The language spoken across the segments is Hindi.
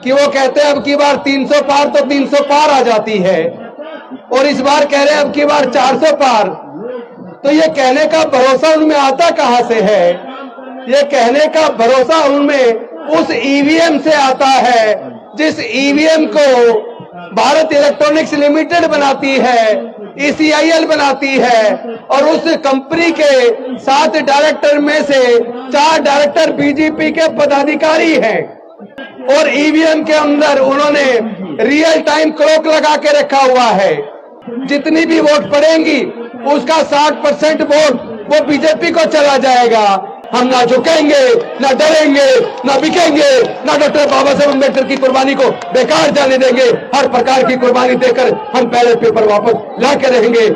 कि वो कहते हैं अब की बार 300 पार तो 300 पार आ जाती है, और इस बार कह रहे हैं अब की बार 400 पार। तो ये कहने का भरोसा उनमें आता कहां से है? ये कहने का भरोसा उनमें उस ईवीएम से आता है जिस ईवीएम को भारत इलेक्ट्रॉनिक्स लिमिटेड बनाती है, ECIL बनाती है, और उस कंपनी के 7 डायरेक्टर में से 4 डायरेक्टर बीजेपी के पदाधिकारी हैं। और ईवीएम के अंदर उन्होंने रियल टाइम क्लॉक लगा के रखा हुआ है। जितनी भी वोट पड़ेंगी उसका 60% वोट वो बीजेपी को चला जाएगा। हम ना झुकेंगे, ना डरेंगे, ना बिकेंगे, ना डॉक्टर बाबा साहेब अम्बेडकर की कुर्बानी को बेकार जाने देंगे। हर प्रकार की कुर्बानी देकर हम बैलेट पेपर वापस ला के रहेंगे।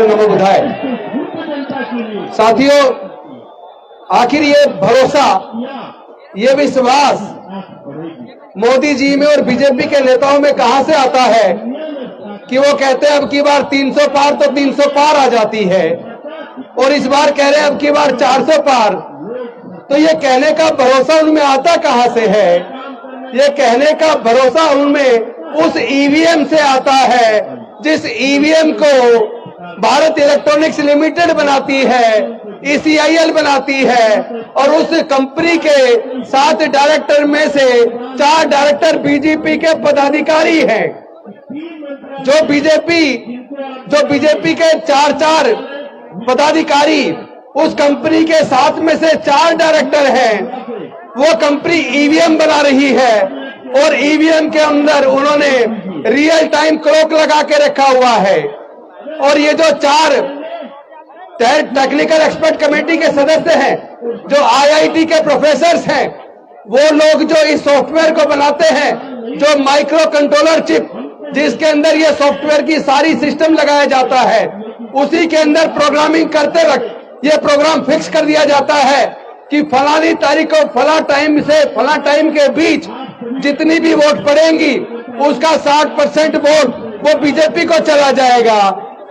नमो बुधाय। साथियों, आखिर ये भरोसा, ये विश्वास मोदी जी में और बीजेपी के नेताओं में कहां से आता है कि वो कहते हैं अब की बार 300 पार तो 300 पार आ जाती है, और इस बार कह रहे हैं अब की बार 400 पार। तो ये कहने का भरोसा उनमें आता कहां से है? ये कहने का भरोसा उनमें उस ईवीएम से आता है जिस ईवीएम को भारत इलेक्ट्रॉनिक्स लिमिटेड बनाती है, ECIL बनाती है, और उस कंपनी के 7 डायरेक्टर में से 4 डायरेक्टर बीजेपी के पदाधिकारी हैं। जो बीजेपी के 4 पदाधिकारी उस कंपनी के 7 में से 4 डायरेक्टर हैं, वो कंपनी ईवीएम बना रही है, और ईवीएम के अंदर उन्होंने रियल टाइम क्लॉक लगा के रखा हुआ है। और ये जो 4 टेक्निकल एक्सपर्ट कमेटी के सदस्य हैं, जो IIT के प्रोफेसर हैं, वो लोग जो इस सॉफ्टवेयर को बनाते हैं, जो माइक्रो कंट्रोलर चिप जिसके अंदर ये सॉफ्टवेयर की सारी सिस्टम लगाया जाता है, उसी के अंदर प्रोग्रामिंग करते वक्त ये प्रोग्राम फिक्स कर दिया जाता है कि फलानी तारीख को फला टाइम से फला टाइम के बीच जितनी भी वोट पड़ेंगी उसका 60% वोट वो बीजेपी को चला जाएगा।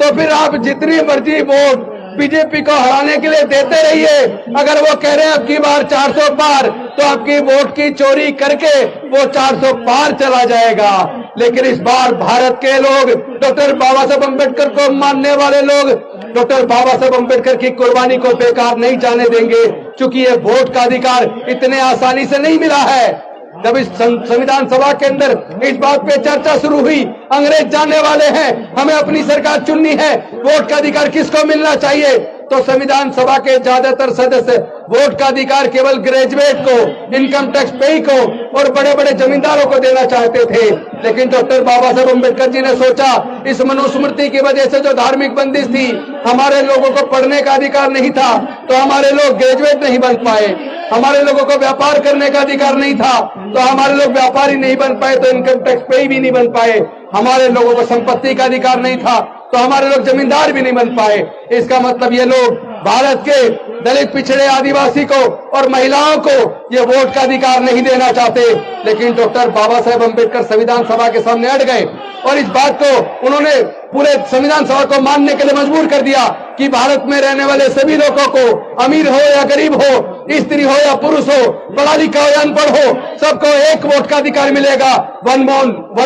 तो फिर आप जितनी मर्जी वोट बीजेपी को हराने के लिए देते रहिए। अगर वो कह रहे हैं अब की बार 400 पार, तो आपकी वोट की चोरी करके वो 400 पार चला जाएगा। लेकिन इस बार भारत के लोग, डॉक्टर बाबा साहेब अम्बेडकर को मानने वाले लोग, डॉक्टर बाबा साहेब अम्बेडकर की कुर्बानी को बेकार नहीं जाने देंगे, क्योंकि ये वोट का अधिकार इतने आसानी से नहीं मिला है। जब इस संविधान सभा के अंदर इस बात पे चर्चा शुरू हुई, अंग्रेज जानने वाले हैं, हमें अपनी सरकार चुननी है, वोट का अधिकार किसको मिलना चाहिए, तो संविधान सभा के ज्यादातर सदस्य वोट का अधिकार केवल ग्रेजुएट को, इनकम टैक्स पेई को और बड़े बड़े जमींदारों को देना चाहते थे। लेकिन डॉक्टर बाबा साहेब अम्बेडकर जी ने सोचा, इस मनुस्मृति की वजह से जो धार्मिक बंदिश थी, हमारे लोगों को पढ़ने का अधिकार नहीं था, तो हमारे लोग ग्रेजुएट नहीं बन पाए। हमारे लोगों को व्यापार करने का अधिकार नहीं था, तो हमारे लोग व्यापारी नहीं बन पाए, तो इनकम टैक्स पेई भी नहीं बन पाए। हमारे लोगों को संपत्ति का अधिकार नहीं था, तो हमारे लोग जमींदार भी नहीं बन पाए। इसका मतलब ये लोग भारत के दलित, पिछड़े, आदिवासी को और महिलाओं को ये वोट का अधिकार नहीं देना चाहते। लेकिन डॉक्टर बाबा साहेब अम्बेडकर संविधान सभा के सामने अड़ गए, और इस बात को उन्होंने पूरे संविधान सभा को मानने के लिए मजबूर कर दिया कि भारत में रहने वाले सभी लोगों को, अमीर हो या गरीब हो, स्त्री हो या पुरुष हो, पढ़ा लिखा हो या अनपढ़ हो, सबको एक वोट का अधिकार मिलेगा। वन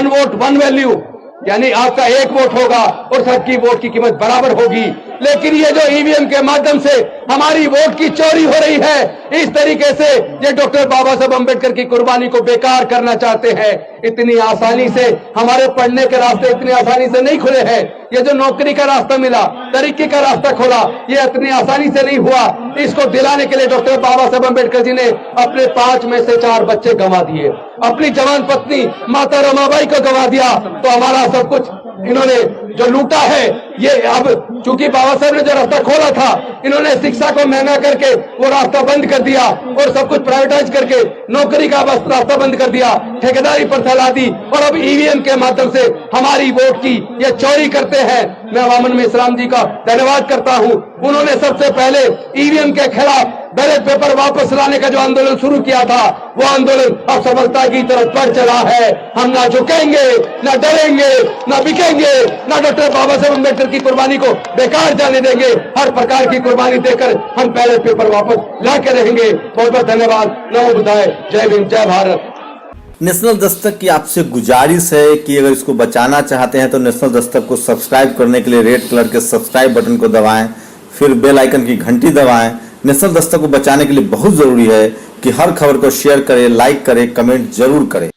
वोट वन वैल्यू, यानी आपका एक वोट होगा और सबकी वोट की कीमत बराबर होगी। लेकिन ये जो ईवीएम के माध्यम से हमारी वोट की चोरी हो रही है, इस तरीके से ये डॉक्टर बाबा साहब अम्बेडकर की कुर्बानी को बेकार करना चाहते हैं। इतनी आसानी से हमारे पढ़ने के रास्ते इतनी आसानी से नहीं खुले हैं। ये जो नौकरी का रास्ता मिला, तरक्की का रास्ता खोला, ये इतनी आसानी से नहीं हुआ। इसको दिलाने के लिए डॉक्टर बाबा साहब अम्बेडकर जी ने अपने 5 में से 4 बच्चे गंवा दिए, अपनी जवान पत्नी माता रमाबाई को गंवा दिया। तो हमारा सब कुछ इन्होंने जो लूटा है, ये अब चूंकि बाबा साहब ने जो रास्ता खोला था, इन्होंने शिक्षा को महंगा करके वो रास्ता बंद कर दिया, और सब कुछ प्राइवेटाइज करके नौकरी का बस रास्ता बंद कर दिया, ठेकेदारी पर फैला दी, और अब ईवीएम के माध्यम से हमारी वोट की ये चोरी करते हैं। मैं वामन मिश्राम जी का धन्यवाद करता हूं। उन्होंने सबसे पहले ईवीएम के खिलाफ बैलेट पेपर वापस लाने का जो आंदोलन शुरू किया था, वो आंदोलन अब सफलता की तरफ बढ़ चला है। हम ना झुकेंगे, ना डरेंगे, ना बिकेंगे, ना डॉक्टर बाबा साहेब अम्बेडकर की कुर्बानी को बेकार जाने देंगे। हर प्रकार की कुर्बानी देकर हम बैलेट पेपर वापस लाके रहेंगे। बहुत बहुत धन्यवाद। नमो बुद्धाय। जय भीम, जय भारत। नेशनल दस्तक की आपसे गुजारिश है कि अगर इसको बचाना चाहते हैं तो नेशनल दस्तक को सब्सक्राइब करने के लिए रेड कलर के सब्सक्राइब बटन को दबाएं, फिर बेल आइकन की घंटी दबाएं। नेशनल दस्तक को बचाने के लिए बहुत जरूरी है कि हर खबर को शेयर करें, लाइक करें, कमेंट जरूर करें।